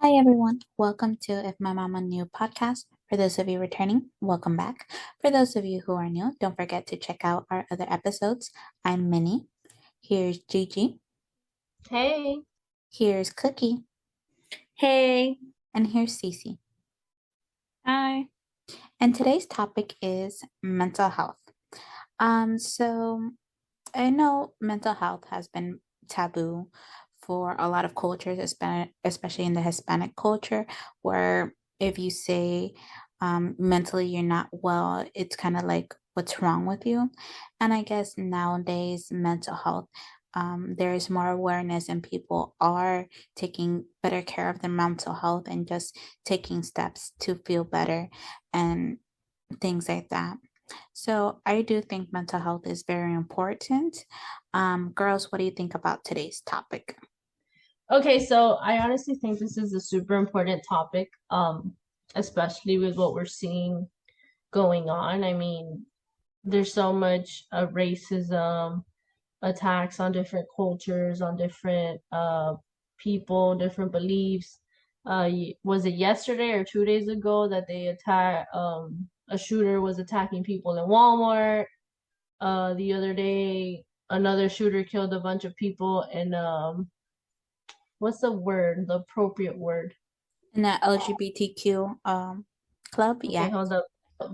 Hi everyone, welcome to If My Mama Knew podcast. For those of you returning, welcome back. For those of you who are new, don't forget to check out our other episodes. I'm Minnie. Here's Gigi. Hey. Here's Cookie. Hey. And here's CeCe. Hi. And today's topic is mental health. So I know mental health has been taboo for a lot of cultures, especially in the Hispanic culture, where if you say mentally you're not well, it's kind of like, what's wrong with you? And I guess nowadays, mental health, there is more awareness and people are taking better care of their mental health and just taking steps to feel better and things like that. So I do think mental health is very important. Girls, what do you think about today's topic? Okay, so I honestly think this is a super important topic, especially with what we're seeing going on. I mean, there's so much racism, attacks on different cultures, on different people, different beliefs. Was it yesterday or 2 days ago that they attacked a shooter was attacking people in Walmart? The other day, another shooter killed a bunch of people in what's the word, the appropriate word? In the LGBTQ club, Okay, yeah, hold up.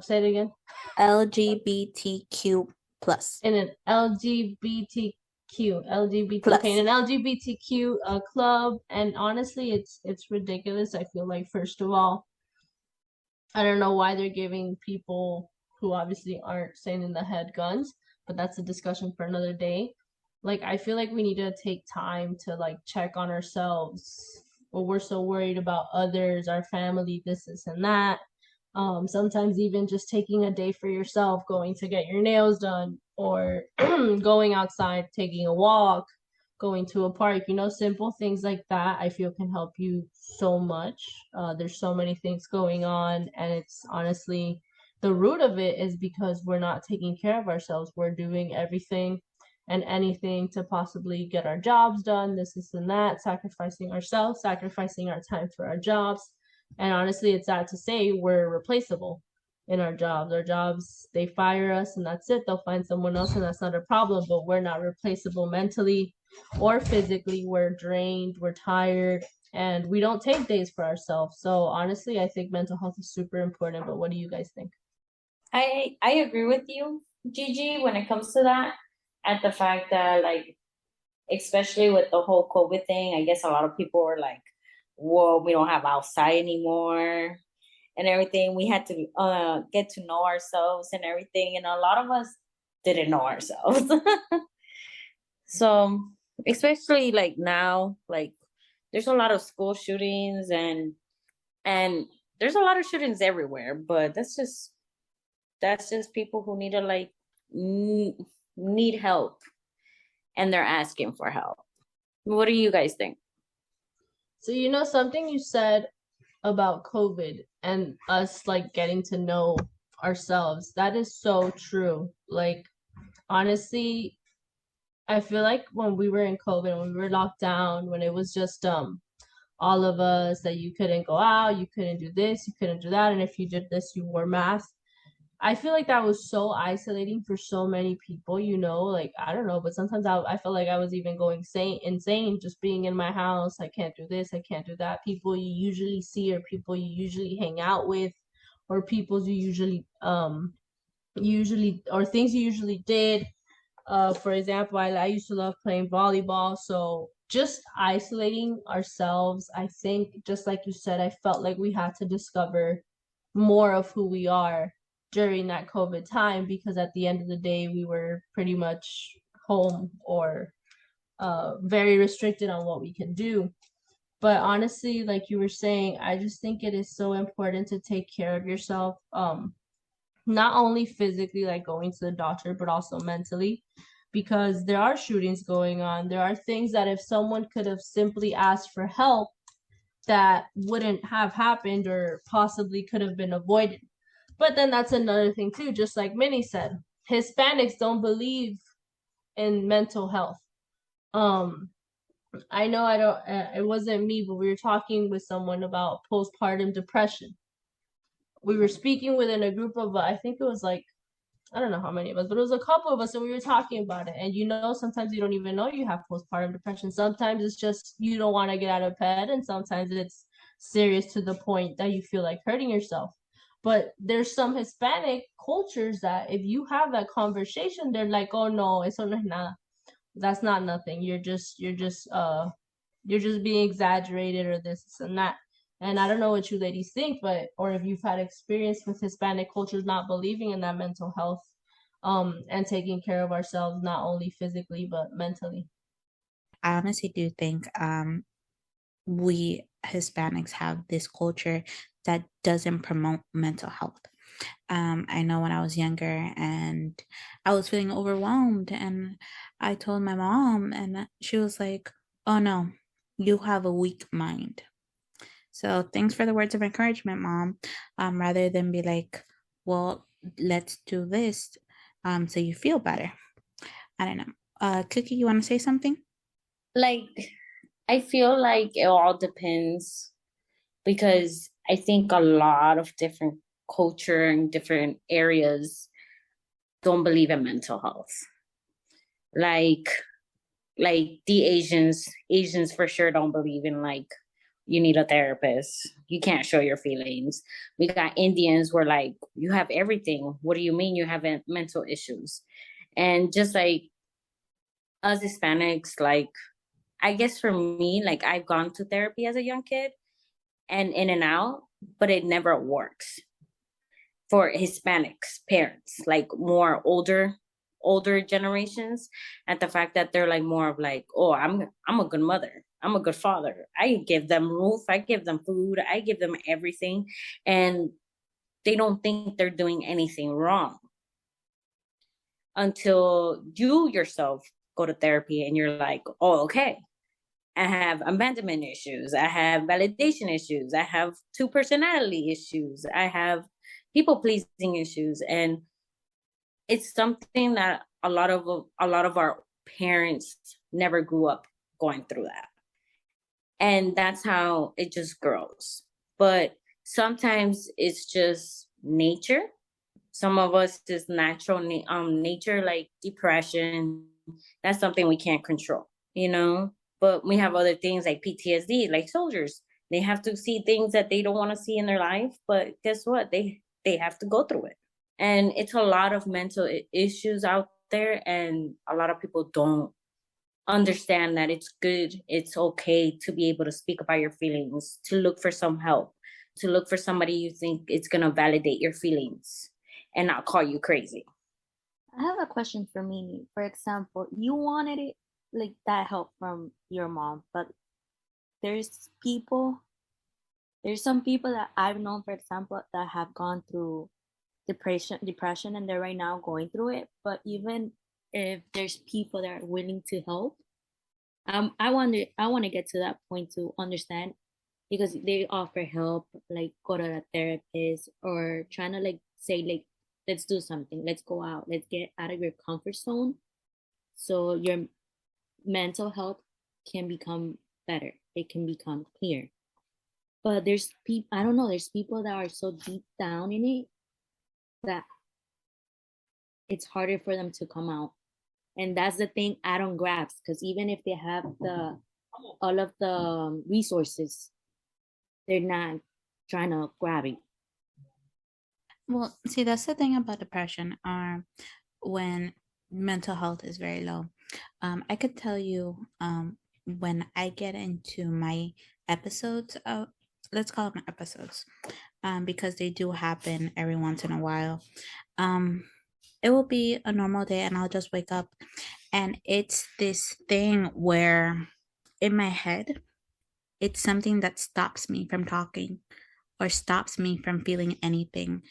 Say it again. LGBTQ plus. In an LGBT, okay, Plus. in an LGBTQ club, and honestly, it's ridiculous. I feel like first of all, I don't know why they're giving people who obviously aren't sane in the head guns, but that's a discussion for another day. Like, I feel like we need to take time to like check on ourselves. Well, we're so worried about others, our family, this, and that. Sometimes even just taking a day for yourself, going to get your nails done, or going outside, taking a walk, going to a park, simple things like that, I feel can help you so much. There's so many things going on, and it's honestly the root of it is because we're not taking care of ourselves. We're doing everything and anything to possibly get our jobs done, this and that, sacrificing ourselves, sacrificing our time for our jobs. And honestly, it's sad to say we're replaceable in our jobs. Our jobs, they fire us and that's it. They'll find someone else and that's not a problem, but we're not replaceable mentally or physically. We're drained, we're tired, and we don't take days for ourselves. So honestly, I think mental health is super important, but what do you guys think? I agree with you, Gigi, when it comes to that. At the fact that, like, especially with the whole COVID thing, I guess a lot of people were like, whoa, we don't have outside anymore and everything. We had to get to know ourselves and everything. And a lot of us didn't know ourselves. So especially like now, like there's a lot of school shootings and there's a lot of shootings everywhere, but that's just people who need to like need help and they're asking for help. What do you guys think? So, something you said about COVID and us like getting to know ourselves, that is so true. Like, honestly, I feel like when we were in COVID, when we were locked down, when it was just all of us that you couldn't go out, you couldn't do this, you couldn't do that, and if you did this, you wore masks. I feel like that was so isolating for so many people, like I don't know, but sometimes I felt like I was even going insane just being in my house. I can't do this, I can't do that. People you usually see or people you usually hang out with or people you usually or things you usually did. For example, I used to love playing volleyball, so just isolating ourselves, I think, just like you said, I felt like we had to discover more of who we are during that COVID time because at the end of the day, we were pretty much home or very restricted on what we can do. But honestly, like you were saying, I just think it is so important to take care of yourself, not only physically, like going to the doctor, but also mentally, because there are shootings going on. There are things that if someone could have simply asked for help, that wouldn't have happened or possibly could have been avoided. But then that's another thing too, just like Minnie said, Hispanics don't believe in mental health. Um, I know I don't. It wasn't me, but we were talking with someone about postpartum depression. We were speaking within a group of, I think it was like, I don't know how many of us, but it was a couple of us, and we were talking about it. And sometimes you don't even know you have postpartum depression. Sometimes it's just you don't want to get out of bed, and sometimes it's serious to the point that you feel like hurting yourself. But there's some Hispanic cultures that if you have that conversation, they're like, "Oh no, eso no es nada. That's not nothing. You're just being exaggerated or this and that." And I don't know what you ladies think, but or if you've had experience with Hispanic cultures not believing in that mental health, and taking care of ourselves not only physically but mentally. I honestly do think we Hispanics have this culture that doesn't promote mental health. I know when I was younger and I was feeling overwhelmed, and I told my mom, and she was like, "Oh no, you have a weak mind." So thanks for the words of encouragement, mom. Rather than be like, "Well, let's do this, so you feel better." I don't know. Cookie, you want to say something? Like, I feel like it all depends because I think a lot of different culture and different areas don't believe in mental health. Like like the Asians for sure don't believe in like you need a therapist. You can't show your feelings. We got Indians where like you have everything. What do you mean you have mental issues? And just like us Hispanics, like I guess for me, like I've gone to therapy as a young kid and in and out, but it never works for Hispanics parents, like more older generations, at the fact that they're like more of like, oh, I'm a good mother. I'm a good father. I give them roof, I give them food, I give them everything. And they don't think they're doing anything wrong until you yourself go to therapy and you're like, oh, okay. I have abandonment issues. I have validation issues. I have two personality issues. I have people pleasing issues. And it's something that a lot of our parents never grew up going through that, and that's how it just grows. But sometimes it's just nature. Some of us is natural nature, like depression. That's something we can't control, you know. But we have other things like PTSD, like soldiers. They have to see things that they don't want to see in their life, but guess what? They have to go through it. And it's a lot of mental issues out there, and a lot of people don't understand that it's good, it's okay to be able to speak about your feelings, to look for some help, to look for somebody you think it's going to validate your feelings and not call you crazy. I have a question for Mimi. For example, you wanted it like that help from your mom, but there's people, there's some people that I've known, for example, that have gone through depression, and they're right now going through it. But even if there's people that are willing to help, I want to get to that point to understand, because they offer help, like go to a therapist or trying to like say like, let's do something, let's go out, let's get out of your comfort zone, so your mental health can become better, it can become clear. But there's people, I don't know, there's people that are so deep down in it that it's harder for them to come out. And that's the thing I don't grasp, because even if they have the all of the resources, they're not trying to grab it. Well, see, that's the thing about depression, when mental health is very low. I could tell you, when I get into my episodes of, let's call them episodes, because they do happen every once in a while. Um, it will be a normal day, and I'll just wake up, and it's this thing where in my head, it's something that stops me from talking or stops me from feeling anything.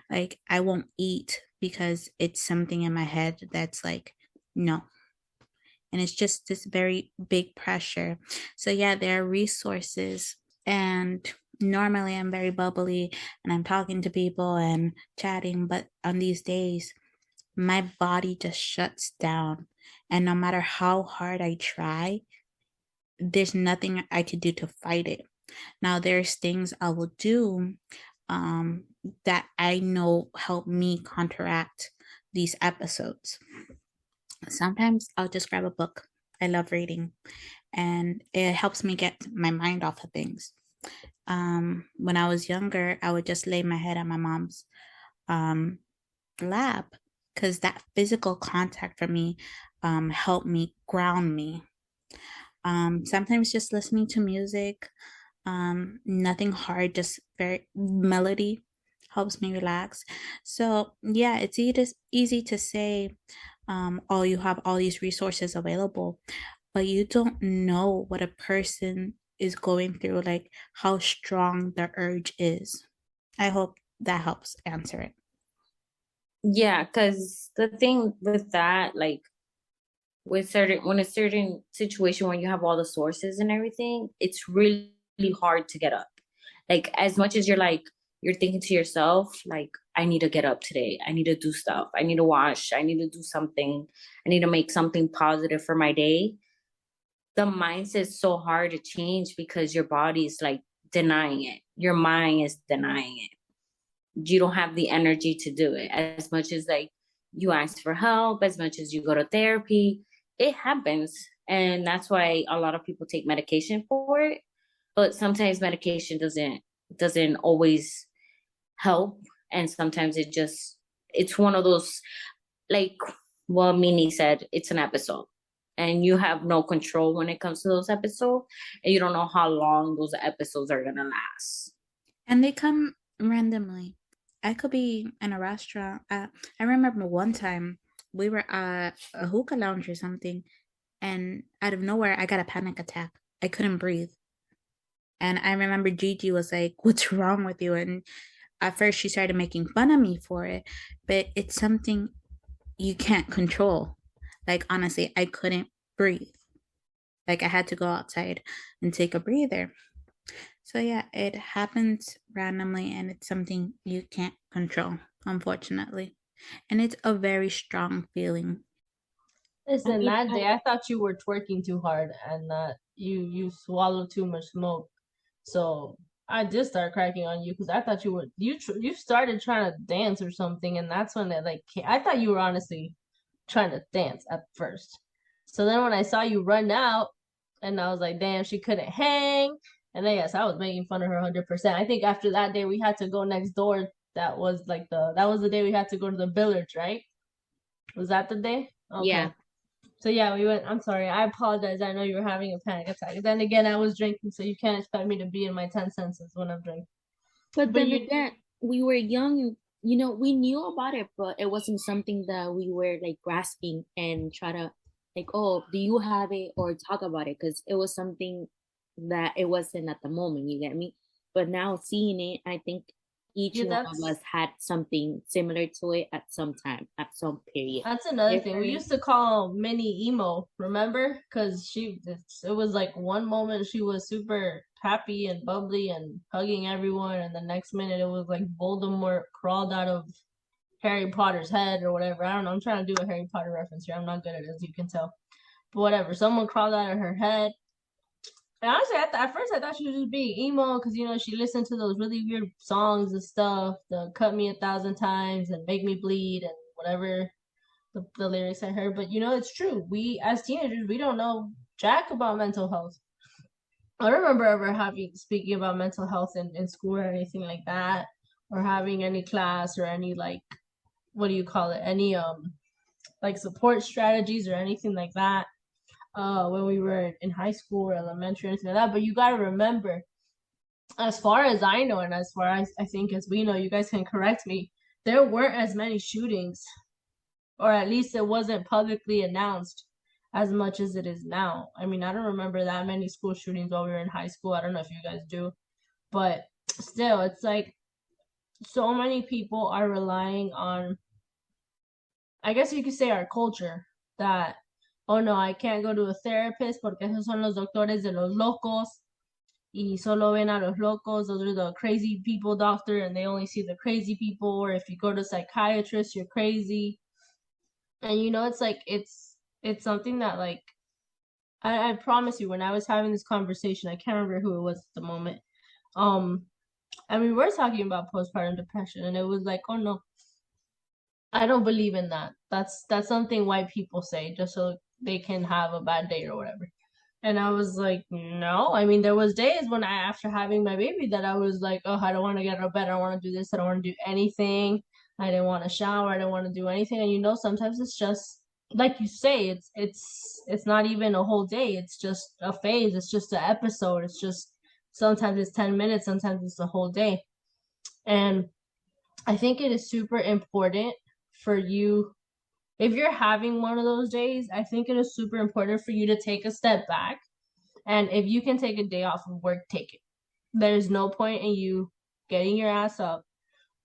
Like I won't eat because it's something in my head that's like, no. And it's just this very big pressure. So yeah, there are resources, and normally I'm very bubbly and I'm talking to people and chatting, but on these days my body just shuts down, and no matter how hard I try, there's nothing I could do to fight it. Now, there's things I will do um, that I know help me counteract these episodes. Sometimes I'll just grab a book. I love reading, and it helps me get my mind off of things. When I was younger, I would just lay my head on my mom's um, lap because that physical contact for me helped me ground me. Sometimes just listening to music, nothing hard, just very melody helps me relax. So yeah, it's easy to say, oh, you have all these resources available, but you don't know what a person is going through, like how strong the urge is. I hope that helps answer it. Yeah, because the thing with that, like with certain when a certain situation when you have all the sources and everything, it's really hard to get up. Like as much as you're thinking to yourself, like, I need to get up today. I need to do stuff. I need to wash. I need to do something. I need to make something positive for my day. The mindset is so hard to change because your body is like denying it. Your mind is denying it. You don't have the energy to do it. As much as like you ask for help, as much as you go to therapy, it happens. And that's why a lot of people take medication for it. But sometimes medication doesn't always help. And sometimes it's one of those, like what Mini said, it's an episode. And you have no control when it comes to those episodes. And you don't know how long those episodes are gonna last. And they come randomly. I could be in a restaurant. I remember one time we were at a hookah lounge or something, and out of nowhere, I got a panic attack. I couldn't breathe. And I remember Gigi was like, "What's wrong with you?" And at first, she started making fun of me for it, but it's something you can't control. Like, honestly, I couldn't breathe. Like, I had to go outside and take a breather. So, yeah, it happens randomly and it's something you can't control, unfortunately. And it's a very strong feeling. I Listen, mean, that day I thought you were twerking too hard and that you swallowed too much smoke. So I just started cracking on you because I thought you started trying to dance or something, and that's when it like I thought you were honestly trying to dance at first. So then when I saw you run out, and I was like, damn, she couldn't hang. And then yes, I was making fun of her 100%. I think after that day we had to go next door. That was the day we had to go to the billiards, right? Was that the day? Yeah. Okay. So yeah, we went. I'm sorry. I apologize. I know you were having a panic attack. Then again, I was drinking, so you can't expect me to be in my 10 senses when I'm drinking. but But then you, again, we were young and we knew about it, but it wasn't something that we were like grasping and try to like, oh, do you have it or talk about it? Because it was something that it wasn't at the moment, you get me? But now seeing it, I think each yeah, one of us that's had something similar to it at some time, at some period. that's another thing. We Different. used to call Minnie emo. Remember? Because it was like one moment she was super happy and bubbly and hugging everyone, and the next minute it was like Voldemort crawled out of Harry Potter's head or whatever. I don't know. I'm trying to do a Harry Potter reference here. I'm not good at it, as you can tell. But whatever. Someone crawled out of her head. And honestly, at first I thought she was just being emo because she listened to those really weird songs and stuff, the "Cut Me 1,000 Times" and "Make Me Bleed" and whatever the lyrics I heard. But it's true. We as teenagers we don't know jack about mental health. I don't remember ever having speaking about mental health in school or anything like that, or having any class or any like what do you call it? Any like support strategies or anything like that when we were in high school or elementary or anything like that. But you got to remember, as far as I know, and as far as I think as we know, you guys can correct me, there weren't as many shootings, or at least it wasn't publicly announced as much as it is now. I mean, I don't remember that many school shootings while we were in high school. I don't know if you guys do, but still, it's like so many people are relying on, I guess you could say, our culture that, oh no, I can't go to a therapist porque esos son los doctores de los locos y solo ven a los locos. Those are the crazy people doctor and they only see the crazy people. Or if you go to a psychiatrist, you're crazy. And it's like it's something that like I promise you, when I was having this conversation, I can't remember who it was at the moment. Um, and we were talking about postpartum depression, and it was like, oh no, I don't believe in that. That's something white people say just so they can have a bad day or whatever. And I was like, no. I mean, there was days when after having my baby, that I was like, oh, I don't want to get out of bed. I don't want to do this. I don't want to do anything. I didn't want to shower. I didn't want to do anything. And sometimes it's just like you say, it's not even a whole day. It's just a phase. It's just an episode. It's just sometimes it's 10 minutes. Sometimes it's a whole day. And I think it is super important for you, if you're having one of those days, I think it is super important for you to take a step back. And if you can take a day off of work, take it. There's no point in you getting your ass up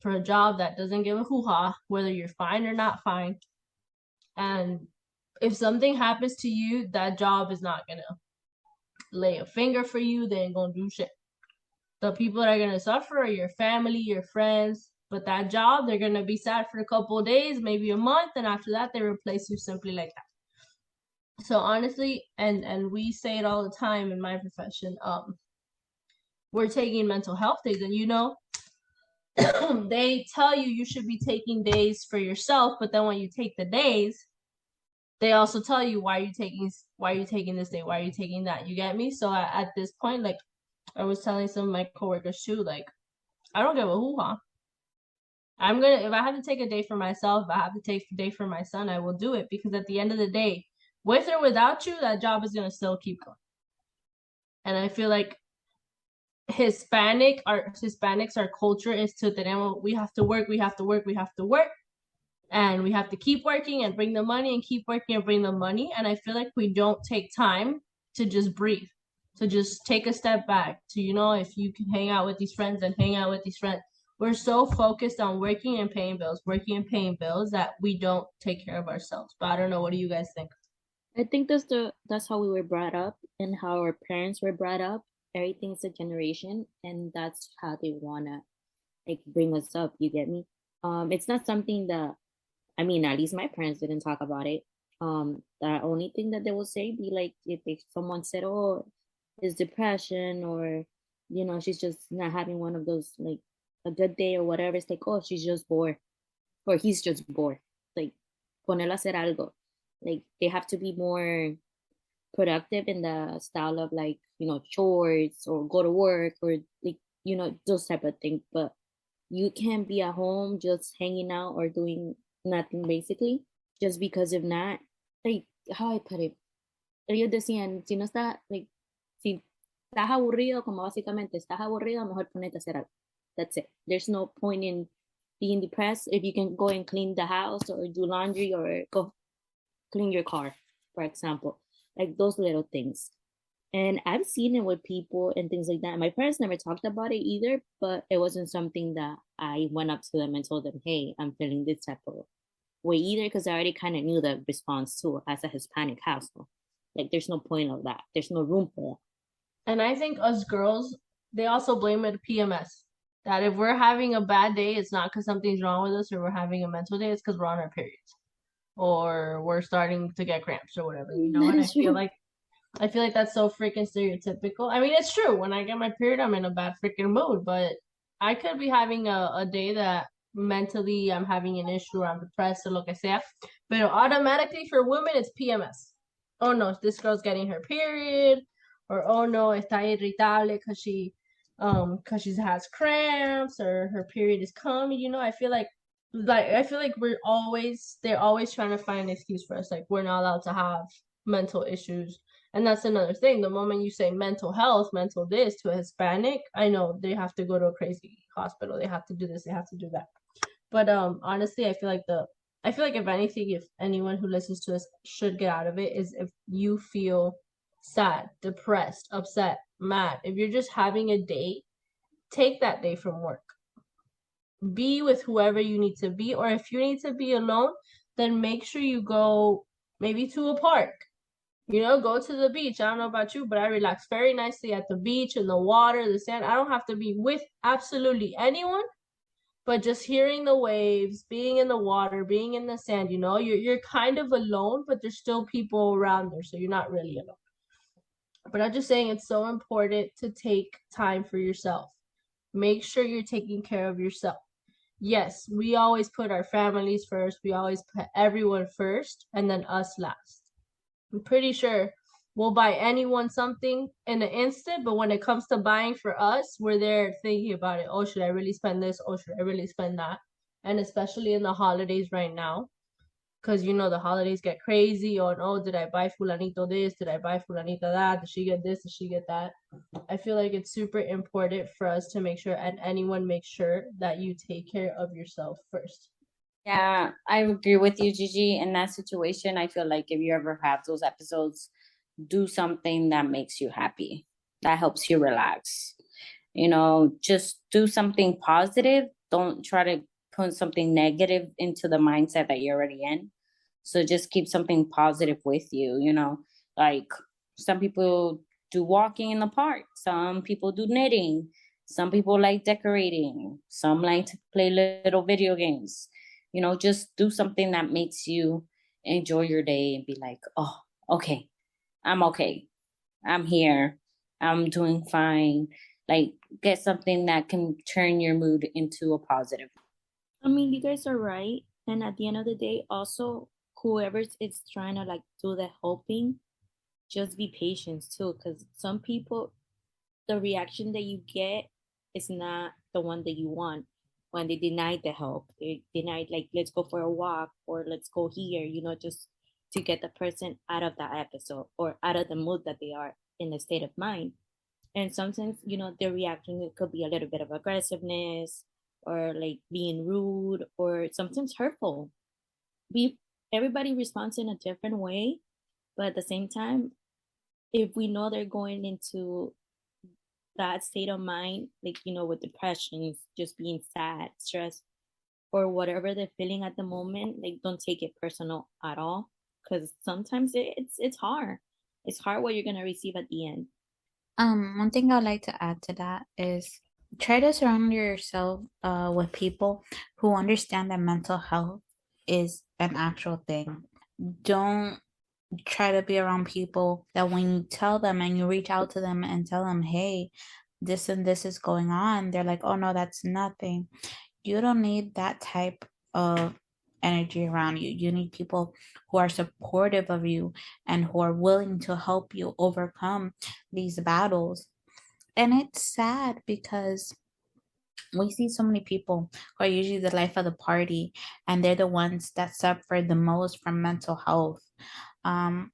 for a job that doesn't give a hoo-ha, whether you're fine or not fine. And if something happens to you, that job is not gonna lay a finger for you. They ain't gonna do shit. The people that are gonna suffer are your family, your friends. But that job, they're gonna be sad for a couple of days, maybe a month, and after that, they replace you simply like that. So honestly, and we say it all the time in my profession, we're taking mental health days, and they tell you should be taking days for yourself, but then when you take the days, they also tell you why are you taking this day, why are you taking that, you get me? So at this point, like I was telling some of my coworkers too, like I don't give a hoo-ha. If I have to take a day for myself, if I have to take a day for my son, I will do it, because at the end of the day, with or without you, that job is gonna still keep going. And I feel like Hispanics, our culture is to tenemos, we have to work, we have to work, we have to work, and we have to keep working and bring the money and keep working and bring the money. And I feel like we don't take time to just breathe, to just take a step back, to if you can hang out with these friends, then hang out with these friends. We're so focused on working and paying bills that we don't take care of ourselves. But I don't know, what do you guys think? I think that's how we were brought up and how our parents were brought up. Everything's a generation, and that's how they wanna like bring us up. You get me? It's not something that, I mean, at least my parents didn't talk about it. The only thing that they will say be like, if someone said, "Oh, it's depression," or she's just not having one of those, like a good day or whatever. It's like, oh, she's just bored, or he's just bored. Like, ponerlo a hacer algo. Like, they have to be more productive in the style of, like, chores or go to work, or like, those type of things. But you can't be at home just hanging out or doing nothing, basically, just because of not, like, how I put it. Ellos decían, si no está, like, si estás aburrido, como básicamente estás aburrido, mejor ponete a hacer algo. That's it. There's no point in being depressed if you can go and clean the house or do laundry or go clean your car, for example. Like those little things. And I've seen it with people and things like that. My parents never talked about it either, but it wasn't something that I went up to them and told them, hey, I'm feeling this type of way either, because I already kind of knew the response to as a Hispanic household. Like, there's no point of that. There's no room for And I think us girls, they also blame it PMS. That if we're having a bad day, it's not because something's wrong with us or we're having a mental day, it's because we're on our periods or we're starting to get cramps or whatever, that. That and is true. I feel like that's so freaking stereotypical. I mean, it's true. When I get my period, I'm in a bad freaking mood, but I could be having a day that mentally I'm having an issue or I'm depressed or lo que sea. But automatically for women, it's PMS. Oh no, this girl's getting her period, or oh no, está irritable because she has cramps or her period is coming. I feel like they're always trying to find an excuse for us. Like, we're not allowed to have mental issues. And that's another thing. The moment you say mental health, mental this to a Hispanic, I know they have to go to a crazy hospital. They have to do this, they have to do that. But honestly, I feel like if anything, if anyone who listens to us should get out of it, is if you feel sad, depressed, upset, mad, if you're just having a day, take that day from work. Be with whoever you need to be, or if you need to be alone, then make sure you go maybe to a park. Go to the beach. I don't know about you, but I relax very nicely at the beach, in the water, the sand. I don't have to be with absolutely anyone, but just hearing the waves, being in the water, being in the sand, you're kind of alone, but there's still people around there, so you're not really alone. But I'm just saying it's so important to take time for yourself. Make sure you're taking care of yourself. Yes, we always put our families first. We always put everyone first and then us last. I'm pretty sure we'll buy anyone something in an instant, but when it comes to buying for us, we're there thinking about it. Oh, should I really spend this? Oh, should I really spend that? And especially in the holidays right now, because you know the holidays get crazy on, oh, did I buy fulanito this? Did I buy fulanita that? Did she get this? Did she get that? I feel like it's super important for us to make sure, and anyone make sure that you take care of yourself first. Yeah, I agree with you, Gigi. In that situation, I feel like if you ever have those episodes, do something that makes you happy, that helps you relax. You know, just do something positive. Don't try to put something negative into the mindset that you're already in. So just keep something positive with you, you know, like some people do walking in the park, some people do knitting, some people like decorating, some like to play little video games. You know, just do something that makes you enjoy your day and be like, oh, okay, I'm okay. I'm here. I'm doing fine. Like, get something that can turn your mood into a positive. I mean, you guys are right. And at the end of the day, also, whoever's is trying to like do the helping, just be patient too. Because some people, the reaction that you get is not the one that you want when they deny the help. They denied, like, let's go for a walk or let's go here, just to get the person out of that episode or out of the mood that they are in the state of mind. And sometimes, their reaction, it could be a little bit of aggressiveness or like being rude or sometimes hurtful. We Everybody responds in a different way, but at the same time, if we know they're going into that state of mind, like, with depression, just being sad, stressed, or whatever they're feeling at the moment, like, don't take it personal at all. Because sometimes it's hard. It's hard what you're gonna receive at the end. One thing I'd like to add to that is try to surround yourself with people who understand that mental health is an actual thing. Don't try to be around people that when you tell them and you reach out to them and tell them, hey, this and this is going on, they're like, oh no, that's nothing. You don't need that type of energy around you. You need people who are supportive of you and who are willing to help you overcome these battles. And it's sad because we see so many people who are usually the life of the party, and they're the ones that suffer the most from mental health.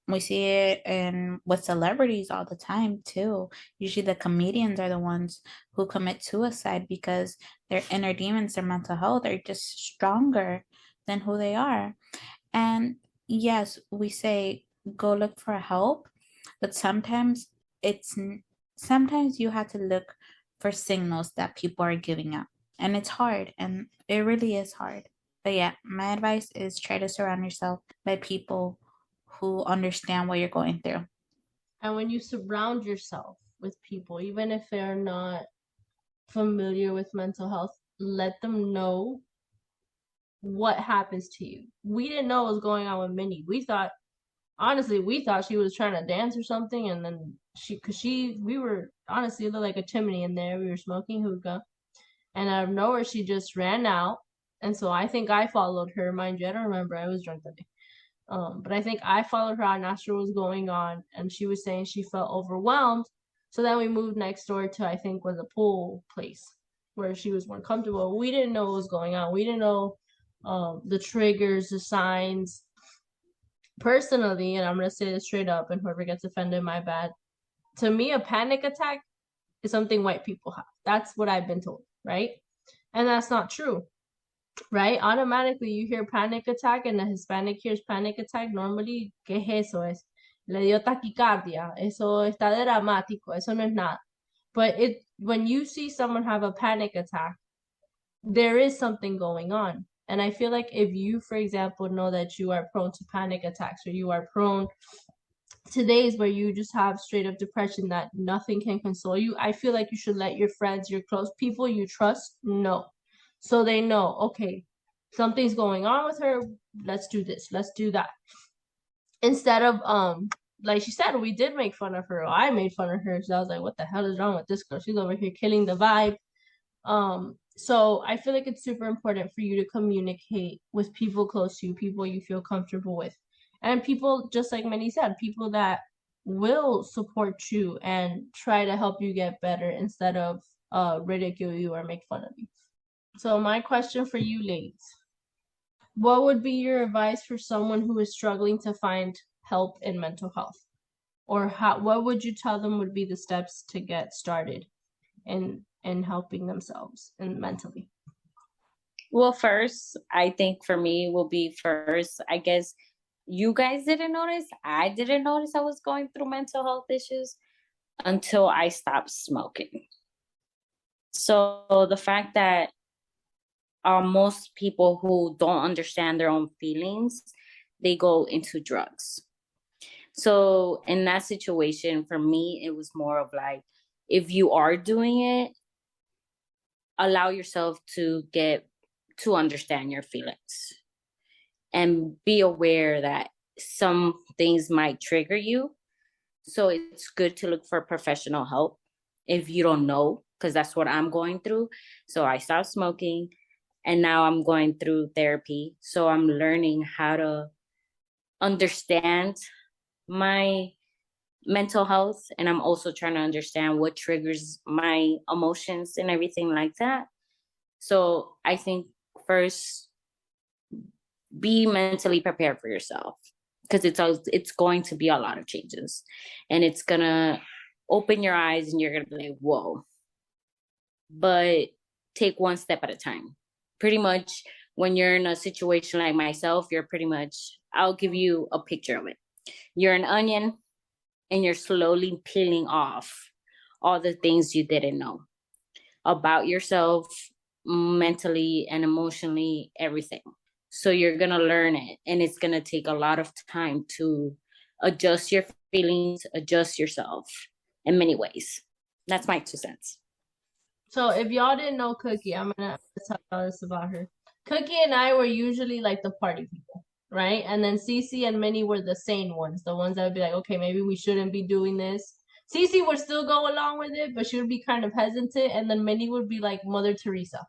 We see it in with celebrities all the time too. Usually the comedians are the ones who commit suicide because their inner demons, their mental health are just stronger than who they are. And yes, we say go look for help, but it's sometimes you have to look for signals that people are giving up. And it's hard, and it really is hard. But yeah, my advice is try to surround yourself by people who understand what you're going through. And when you surround yourself with people, even if they're not familiar with mental health, let them know what happens to you. We didn't know what was going on with Minnie. Honestly, we thought she was trying to dance or something, and then we were honestly, it looked like a chimney in there. We were smoking hookah, and out of nowhere, she just ran out. And so I think I followed her. Mind you, I don't remember. I was drunk that day. But I think I followed her and asked her what was going on, and she was saying she felt overwhelmed. So then we moved next door to, I think, was a pool place where she was more comfortable. We didn't know what was going on. We didn't know the triggers, the signs. Personally, and I'm gonna say this straight up, and whoever gets offended, my bad. To me, a panic attack is something white people have. That's what I've been told, right? And that's not true, right? Automatically, you hear panic attack, and the Hispanic hears panic attack. Normally, ¿qué es eso? Es le dio taquicardia. Eso está dramático. Eso no es nada. But when you see someone have a panic attack, there is something going on. And I feel like if you, for example, know that you are prone to panic attacks or you are prone to days where you just have straight up depression that nothing can console you, I feel like you should let your friends, your close people you trust know. So they know, okay, something's going on with her. Let's do this. Let's do that. Instead of like she said, we did make fun of her. I made fun of her. So I was like, what the hell is wrong with this girl? She's over here killing the vibe. So I feel like it's super important for you to communicate with people close to you, people you feel comfortable with, and people, just like Manny said, people that will support you and try to help you get better instead of ridicule you or make fun of you. So my question for you, ladies, what would be your advice for someone who is struggling to find help in mental health? Or what would you tell them would be the steps to get started in helping themselves and mentally? Well, first, I think for me will be first, I guess you guys didn't notice. I didn't notice I was going through mental health issues until I stopped smoking. So the fact that most people who don't understand their own feelings, they go into drugs. So in that situation, for me, it was more of like, if you are doing it, allow yourself to get to understand your feelings and be aware that some things might trigger you. So it's good to look for professional help if you don't know, because that's what I'm going through. So I stopped smoking and now I'm going through therapy. So I'm learning how to understand my mental health, and I'm also trying to understand what triggers my emotions and everything like that. So I think first, be mentally prepared for yourself, because it's going to be a lot of changes, and it's gonna open your eyes and you're gonna be like, whoa. But take one step at a time. Pretty much when you're in a situation like myself, you're pretty much, I'll give you a picture of it. You're an onion and you're slowly peeling off all the things you didn't know about yourself, mentally and emotionally, everything. So you're going to learn it, and it's going to take a lot of time to adjust your feelings, adjust yourself in many ways. That's my 2 cents. So if y'all didn't know Cookie, I'm gonna tell y'all this about her. Cookie and I were usually like the party people, right? And then CeCe and Minnie were the sane ones, the ones that would be like, okay, maybe we shouldn't be doing this. CeCe would still go along with it, but she would be kind of hesitant. And then Minnie would be like Mother Teresa.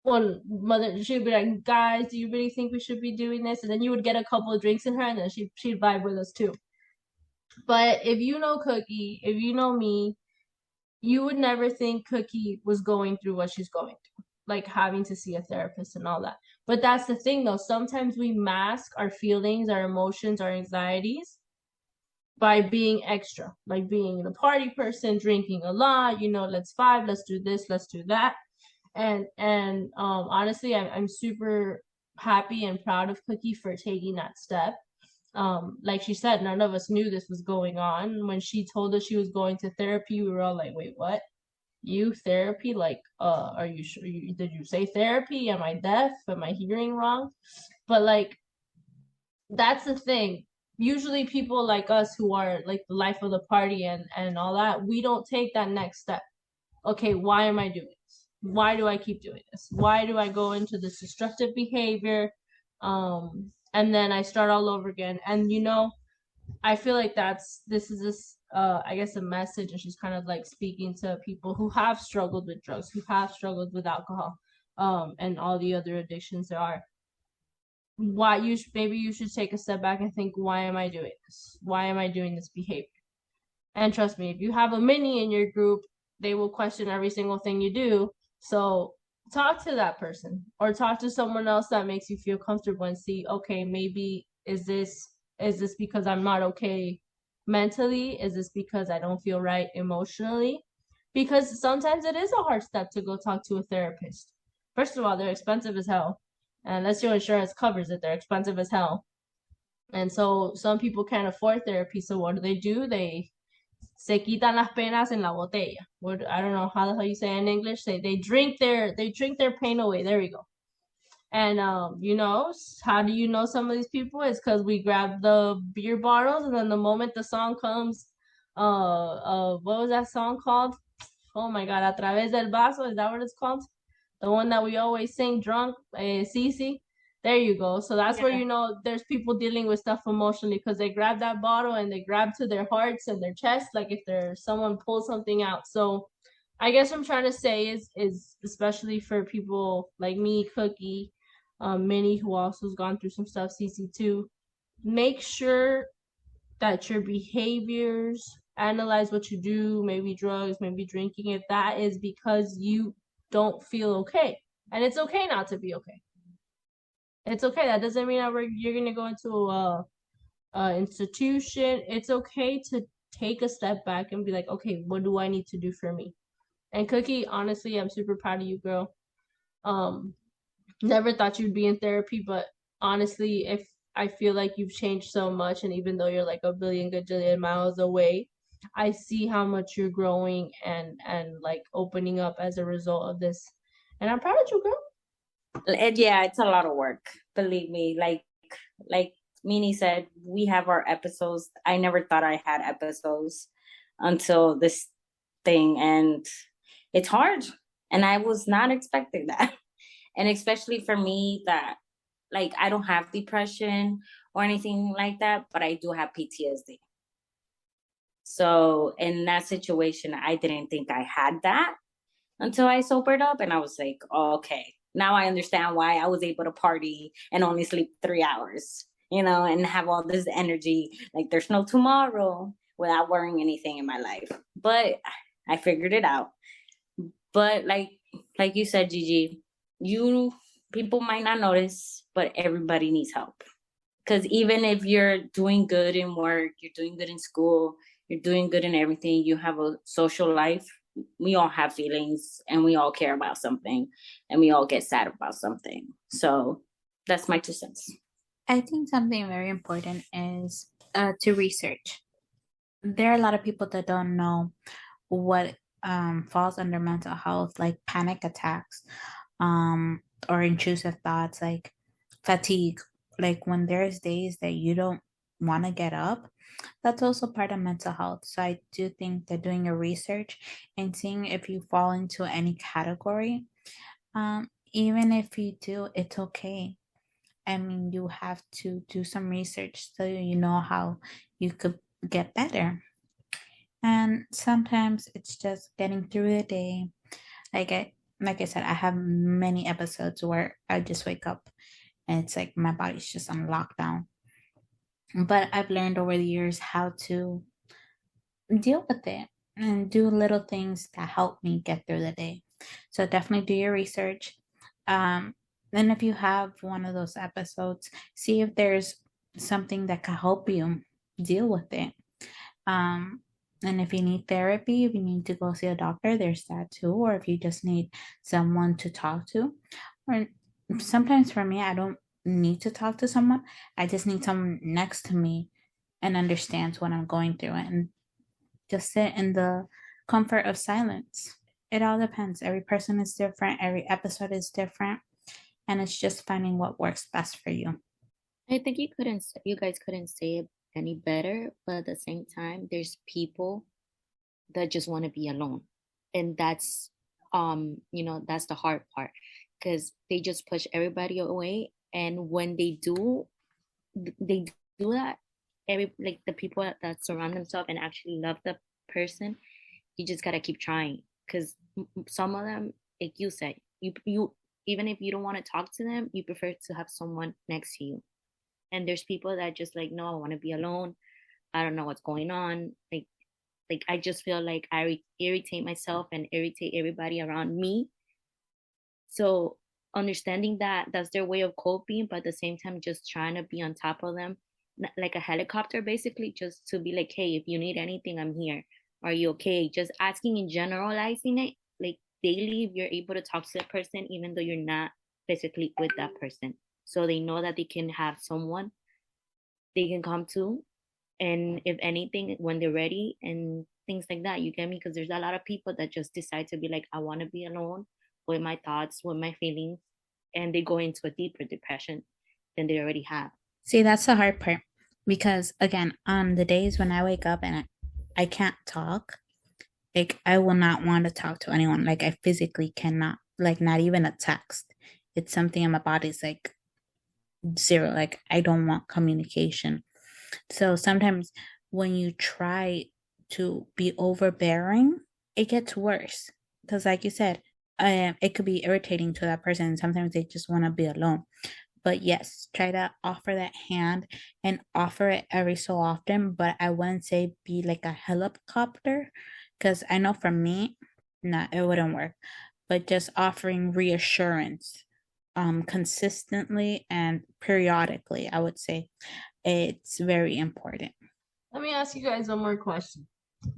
She would be like, guys, do you really think we should be doing this? And then you would get a couple of drinks in her, and then she'd vibe with us too. But if you know Cookie, if you know me, you would never think Cookie was going through what she's going through, like having to see a therapist and all that. But that's the thing, though. Sometimes we mask our feelings, our emotions, our anxieties by being extra, like being the party person, drinking a lot, let's vibe, let's do this, let's do that. And honestly, I'm super happy and proud of Cookie for taking that step. Like she said, none of us knew this was going on. When she told us she was going to therapy, we were all like, wait, what? You therapy? Like, are you sure? Did you say therapy? Am I deaf? Am I hearing wrong? But like, that's the thing. Usually people like us who are like the life of the party and all that, we don't take that next step. Okay, why am I doing this? Why do I keep doing this? Why do I go into this destructive behavior? And then I start all over again. And I feel like this I guess a message, and she's kind of like speaking to people who have struggled with drugs, who have struggled with alcohol, and all the other addictions there are. Maybe you should take a step back and think, why am I doing this? Why am I doing this behavior? And trust me, if you have a mini in your group, they will question every single thing you do. So talk to that person, or talk to someone else that makes you feel comfortable, and see, okay, maybe is this because I'm not okay mentally? Is this because I don't feel right emotionally? Because sometimes it is a hard step to go talk to a therapist. First of all, they're expensive as hell. Unless your insurance covers it, they're expensive as hell. And so some people can't afford therapy. So what do? They se quitan las penas en la botella. I don't know how the hell you say in English. They drink their pain away. There we go. And how do you know some of these people? It's because we grab the beer bottles, and then the moment the song comes, what was that song called? Oh my God, A Través del Vaso, is that what it's called? The one that we always sing drunk, CeCe. There you go. So that's where Yeah. you know there's people dealing with stuff emotionally because they grab that bottle and they grab to their hearts and their chest, like if there's someone pulls something out. So I guess what I'm trying to say is especially for people like me, Cookie, Minnie, who also has gone through some stuff, CeCe too. Make sure that your behaviors, analyze what you do, maybe drugs, maybe drinking, if that is because you don't feel okay. And it's okay not to be okay. It's okay. That doesn't mean that you're gonna go into a institution. It's okay to take a step back and be like, okay, what do I need to do for me? And Cookie, honestly, I'm super proud of you, girl. Um, Never thought you'd be in therapy, but honestly, if I feel like you've changed so much, and even though you're like a billion gajillion miles away, I see how much you're growing and like opening up as a result of this. And I'm proud of you, girl. And yeah, it's a lot of work. Believe me. Like Mini said, we have our episodes. I never thought I had episodes until this thing, and it's hard. And I was not expecting that. And especially for me, that like I don't have depression or anything like that, but I do have PTSD. So in that situation, I didn't think I had that until I sobered up, and I was like, oh, okay, now I understand why I was able to party and only sleep 3 hours, and have all this energy like there's no tomorrow without worrying anything in my life. But I figured it out. But like you said, Gigi, you people might not notice, but everybody needs help. Because even if you're doing good in work, you're doing good in school, you're doing good in everything, you have a social life, we all have feelings and we all care about something and we all get sad about something. So that's my 2 cents. I think something very important is to research. There are a lot of people that don't know what falls under mental health, like panic attacks, or intrusive thoughts, like fatigue. Like when there's days that you don't want to get up, that's also part of mental health. So I do think that doing your research and seeing if you fall into any category, even if you do, it's okay. I mean, you have to do some research so you know how you could get better. And sometimes it's just getting through the day. Like I said, I have many episodes where I just wake up and it's like my body's just on lockdown. But I've learned over the years how to deal with it and do little things that help me get through the day. So definitely do your research. Um, and if you have one of those episodes, see if there's something that can help you deal with it. Um, and if you need therapy, if you need to go see a doctor, there's that too. Or if you just need someone to talk to. Or sometimes for me, I don't need to talk to someone. I just need someone next to me and understands what I'm going through and just sit in the comfort of silence. It all depends. Every person is different, every episode is different, and it's just finding what works best for you. I think you guys couldn't say it any better, but at the same time, there's people that just want to be alone. And that's the hard part because they just push everybody away. And when they do that, like the people that surround themselves and actually love the person, you just gotta keep trying because some of them, like you said, you even if you don't want to talk to them, you prefer to have someone next to you. And there's people that just like, no, I want to be alone. I don't know what's going on. Like I just feel like I irritate myself and irritate everybody around me. So understanding that that's their way of coping, but at the same time just trying to be on top of them, like a helicopter, basically, just to be like, hey, if you need anything, I'm here. Are you okay? Just asking and generalizing it, like daily, if you're able to talk to that person, even though you're not physically with that person, so they know that they can have someone they can come to, and if anything, when they're ready and things like that, you get me? Because there's a lot of people that just decide to be like, I want to be alone with my thoughts, with my feelings, and they go into a deeper depression than they already have. See, that's the hard part because, again, on the days when I wake up and I can't talk, like, I will not want to talk to anyone. Like, I physically cannot, like, not even a text. It's something in my body's like, zero. Like, I don't want communication. So sometimes when you try to be overbearing, it gets worse. Because, like you said, it could be irritating to that person. Sometimes they just want to be alone. But yes, try to offer that hand and offer it every so often. But I wouldn't say be like a helicopter, because I know for me, nah, it wouldn't work. But just offering reassurance, consistently and periodically, I would say it's very important. Let me ask you guys one more question.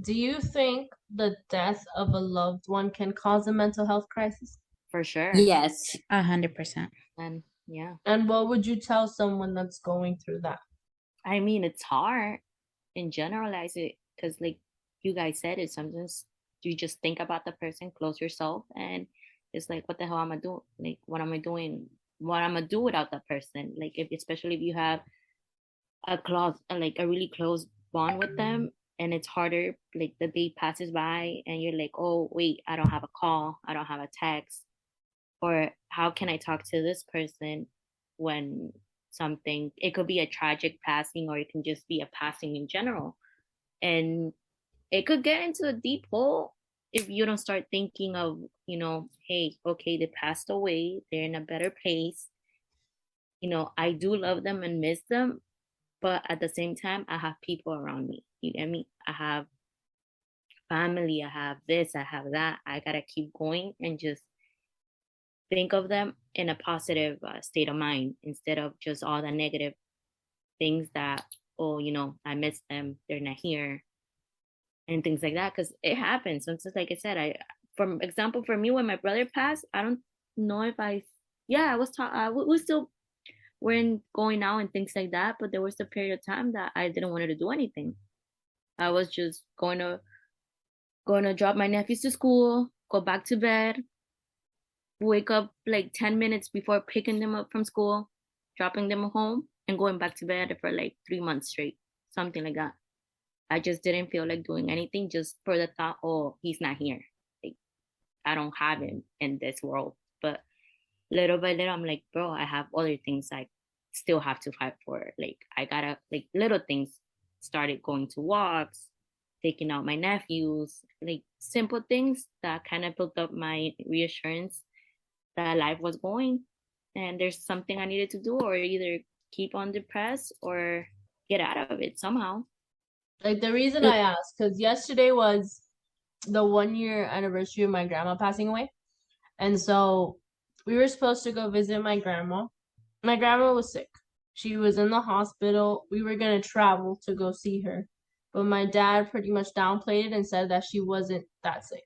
Do you think the death of a loved one can cause a mental health crisis? For sure. Yes. 100%. And yeah, And what would you tell someone that's going through that? I mean, it's hard and generalize it because, like you guys said, it sometimes you just think about the person, close yourself, and it's like, what the hell am I doing? Like, what am I doing? What am I do without that person? Like, if especially if you have like a really close bond with them, and it's harder. Like the day passes by, and you're like, oh wait, I don't have a call, I don't have a text, or how can I talk to this person when something, it could be a tragic passing or it can just be a passing in general, and it could get into a deep hole if you don't start thinking of, hey, okay, they passed away, they're in a better place, I do love them and miss them, but at the same time I have people around me, you get me, I have family, I have this, I have that, I gotta keep going and just think of them in a positive state of mind instead of just all the negative things that, oh, I miss them, they're not here, and things like that, because it happens. So it's just like I said, for example, for me, when my brother passed, I don't know if yeah, I was we still weren't going out and things like that, but there was a period of time that I didn't want to do anything. I was just going to drop my nephews to school, go back to bed, wake up like 10 minutes before picking them up from school, dropping them home, and going back to bed for like 3 months straight, something like that. I just didn't feel like doing anything just for the thought, oh, he's not here. Like, I don't have him in this world. But little by little, I'm like, bro, I have other things I still have to fight for. Like, I gotta, like, little things, started going to walks, taking out my nephews, like simple things that kind of built up my reassurance that life was going and there's something I needed to do, or either keep on depressed or get out of it somehow. Like the reason I asked, because yesterday was the 1 year anniversary of my grandma passing away. And so we were supposed to go visit my grandma. My grandma was sick. She was in the hospital. We were going to travel to go see her. But my dad pretty much downplayed it and said that she wasn't that sick.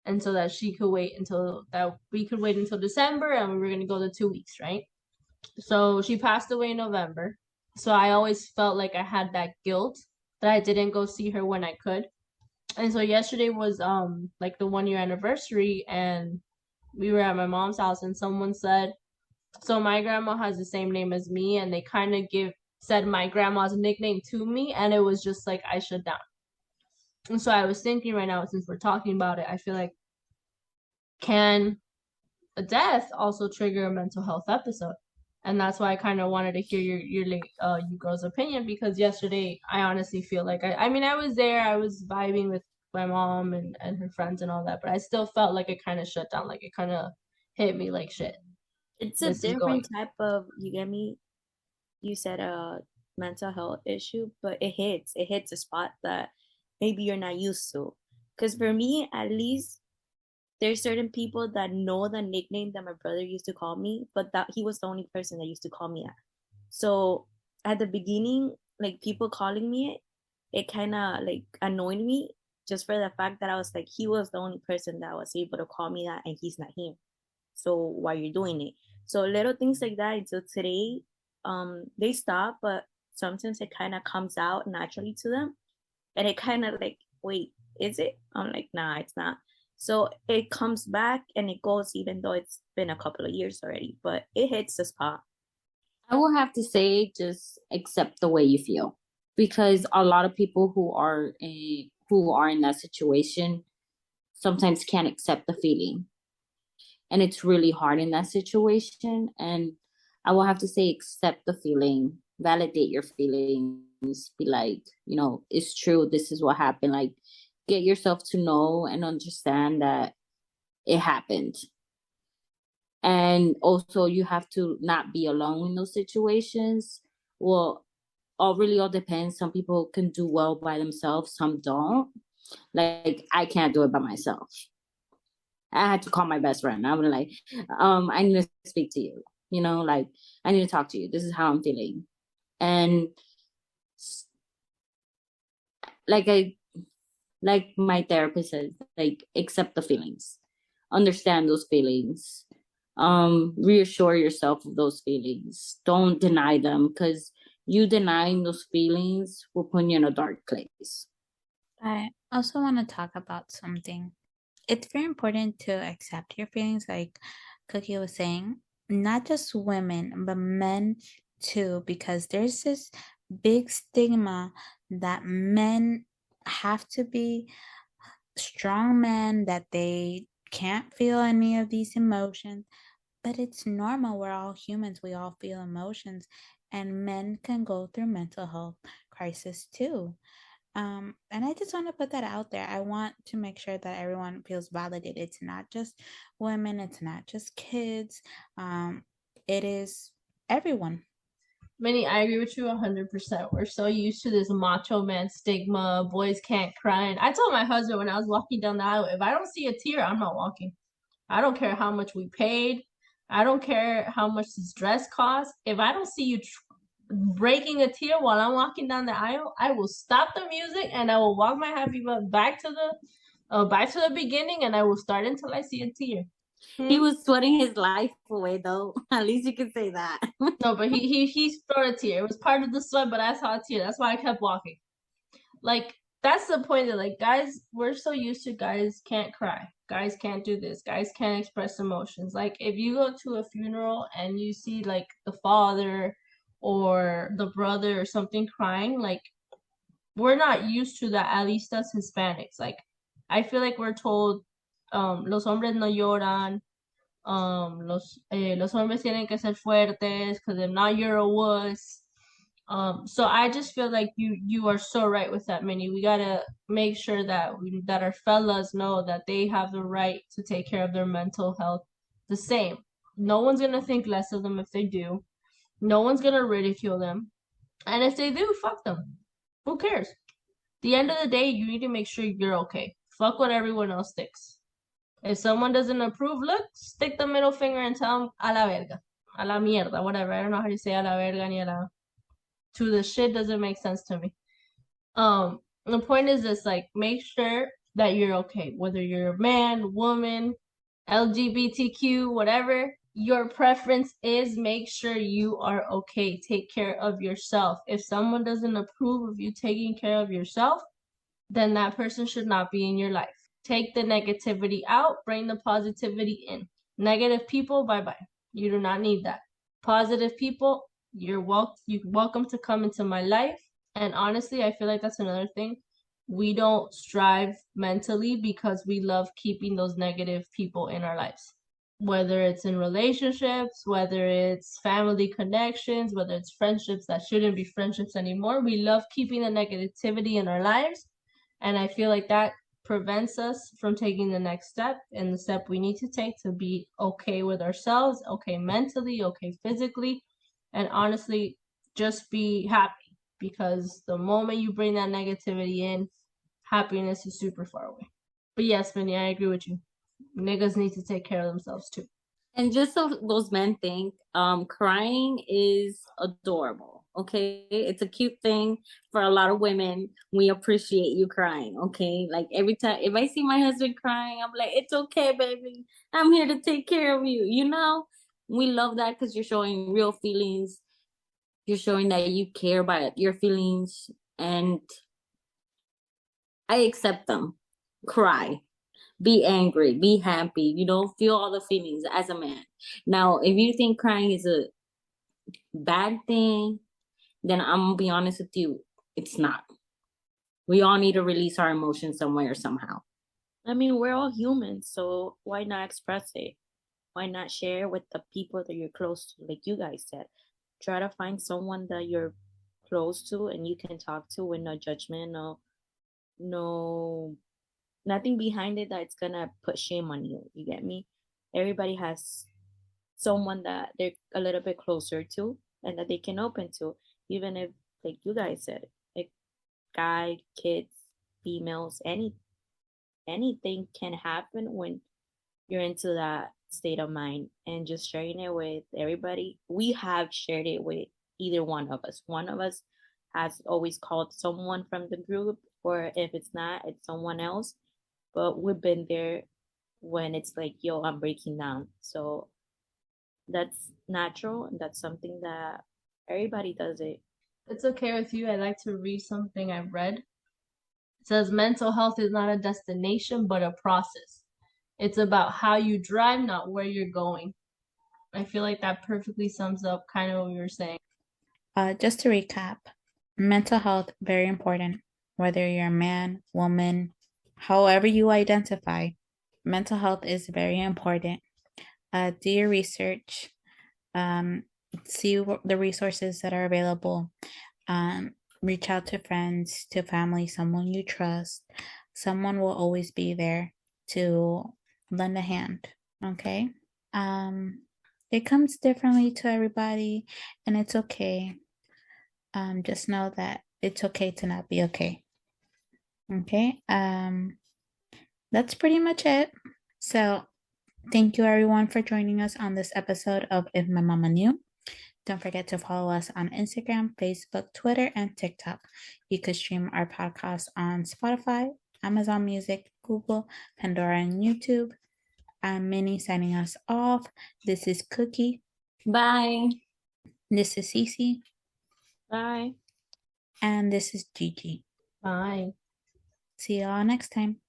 And so that we could wait until December, and we were going to go the 2 weeks, right? So she passed away in November. So I always felt like I had that guilt that I didn't go see her when I could. And so yesterday was like the 1 year anniversary, and we were at my mom's house, and someone said, so my grandma has the same name as me, and they kind of said my grandma's nickname to me, and it was just like I shut down. And so I was thinking right now, since we're talking about it, I feel like, can a death also trigger a mental health episode? And that's why I kind of wanted to hear you girls' opinion, because yesterday I honestly feel like I mean, I was there, I was vibing with my mom and her friends and all that, but I still felt like it kind of shut down, like it kind of hit me like shit. It's a different type of, you get me? You said a mental health issue, but it hits a spot that maybe you're not used to. Because for me, at least, there's certain people that know the nickname that my brother used to call me, but that he was the only person that used to call me that. So at the beginning, like people calling me it kind of like annoyed me, just for the fact that I was like, he was the only person that was able to call me that, and he's not here. So why you're doing it? So little things like that until today, they stop, but sometimes it kind of comes out naturally to them, and it kind of like, wait, is it? I'm like, nah, it's not. So it comes back and it goes, even though it's been a couple of years already, but it hits the spot. I will have to say, just accept the way you feel, because a lot of people who are in that situation sometimes can't accept the feeling, and it's really hard in that situation. And I will have to say accept the feeling, validate your feelings, be like, it's true, this is what happened. Like, get yourself to know and understand that it happened. And also you have to not be alone in those situations. Well, all depends. Some people can do well by themselves, some don't. Like, I can't do it by myself. I had to call my best friend. I was like, I need to speak to you. Like, I need to talk to you. This is how I'm feeling. And like my therapist says, like, accept the feelings, understand those feelings, reassure yourself of those feelings. Don't deny them, because you denying those feelings will put you in a dark place. I also want to talk about something. It's very important to accept your feelings, like Cookie was saying, not just women, but men too, because there's this big stigma that men have to be strong men, that they can't feel any of these emotions. But it's normal. We're all humans. We all feel emotions. And men can go through mental health crisis too. And I just want to put that out there. I want to make sure that everyone feels validated. It's not just women, it's not just kids. It is everyone. Minnie, I agree with you 100%. We're so used to this macho man stigma, boys can't cry. And I told my husband when I was walking down the aisle, if I don't see a tear, I'm not walking. I don't care how much we paid. I don't care how much this dress costs. If I don't see you breaking a tear while I'm walking down the aisle, I will stop the music and I will walk my happy butt back to the beginning, and I will start until I see a tear. He was sweating his life away, though. At least you can say that. No, but he started a tear. It was part of the sweat, but I saw a tear. That's why I kept walking. Like, that's the point that, like, guys, we're so used to guys can't cry. Guys can't do this. Guys can't express emotions. Like, if you go to a funeral and you see, like, the father or the brother or something crying, like, we're not used to that, at least us Hispanics. Like, I feel like we're told, los hombres no lloran, los hombres tienen que ser fuertes, because if not, you're a wuss. So I just feel like you are so right with that, Minnie. We gotta make sure that our fellas know that they have the right to take care of their mental health the same. No one's gonna think less of them if they do. No one's gonna ridicule them. And if they do, fuck them. Who cares? The end of the day, you need to make sure you're okay. Fuck what everyone else thinks. If someone doesn't approve, look, stick the middle finger and tell them a la verga, a la mierda, whatever. I don't know how to say a la verga ni a la. To the shit doesn't make sense to me. The point is this: like, make sure that you're okay, whether you're a man, woman, LGBTQ, whatever your preference is. Make sure you are okay. Take care of yourself. If someone doesn't approve of you taking care of yourself, then that person should not be in your life. Take the negativity out, bring the positivity in. Negative people, bye-bye. You do not need that. Positive people, you're welcome to come into my life. And honestly, I feel like that's another thing. We don't strive mentally because we love keeping those negative people in our lives. Whether it's in relationships, whether it's family connections, whether it's friendships that shouldn't be friendships anymore, we love keeping the negativity in our lives. And I feel like that prevents us from taking the next step, and the step we need to take to be okay with ourselves, okay mentally, okay physically, and honestly, just be happy. Because the moment you bring that negativity in, happiness is super far away. But yes, Minnie, I agree with you. Niggas need to take care of themselves too. And just so those men think, crying is adorable. Okay, it's a cute thing for a lot of women. We appreciate you crying. Okay, like every time if I see my husband crying, I'm like, it's okay, baby. I'm here to take care of you. We love that because you're showing real feelings. You're showing that you care about your feelings, and I accept them. Cry. Be angry, be happy, feel all the feelings as a man. Now, if you think crying is a bad thing, then I'm gonna be honest with you, it's not. We all need to release our emotions somewhere, somehow. I mean, we're all humans, so why not express it? why not share with the people that you're close to? Like you guys said, try to find someone that you're close to and you can talk to with no judgment, no nothing behind it that's gonna put shame on you. You get me? Everybody has someone that they're a little bit closer to and that they can open to, even if, like you guys said, like guy, kids, females, anything can happen when you're into that state of mind. And just sharing it with everybody, we have shared it with either one of us has always called someone from the group, or if it's not, it's someone else, but we've been there when it's like, yo, I'm breaking down. So that's natural and that's something that everybody does it. It's okay with you. I'd like to read something I read. It says mental health is not a destination, but a process. It's about how you drive, not where you're going. I feel like that perfectly sums up kind of what we were saying. Just to recap, mental health, very important. Whether you're a man, woman, however you identify, mental health is very important. Do your research, see the resources that are available. Reach out to friends, to family, someone you trust. Someone will always be there to lend a hand. Okay. It comes differently to everybody, and it's okay. Just know that it's okay to not be okay. Okay. That's pretty much it. So thank you everyone for joining us on this episode of If My Mama Knew. Don't forget to follow us on Instagram, Facebook, Twitter, and TikTok. You can stream our podcast on Spotify, Amazon Music, Google, Pandora, and YouTube. I'm Minnie signing us off. This is Cookie. Bye. This is CeCe. Bye. And this is Gigi. Bye. See y'all next time.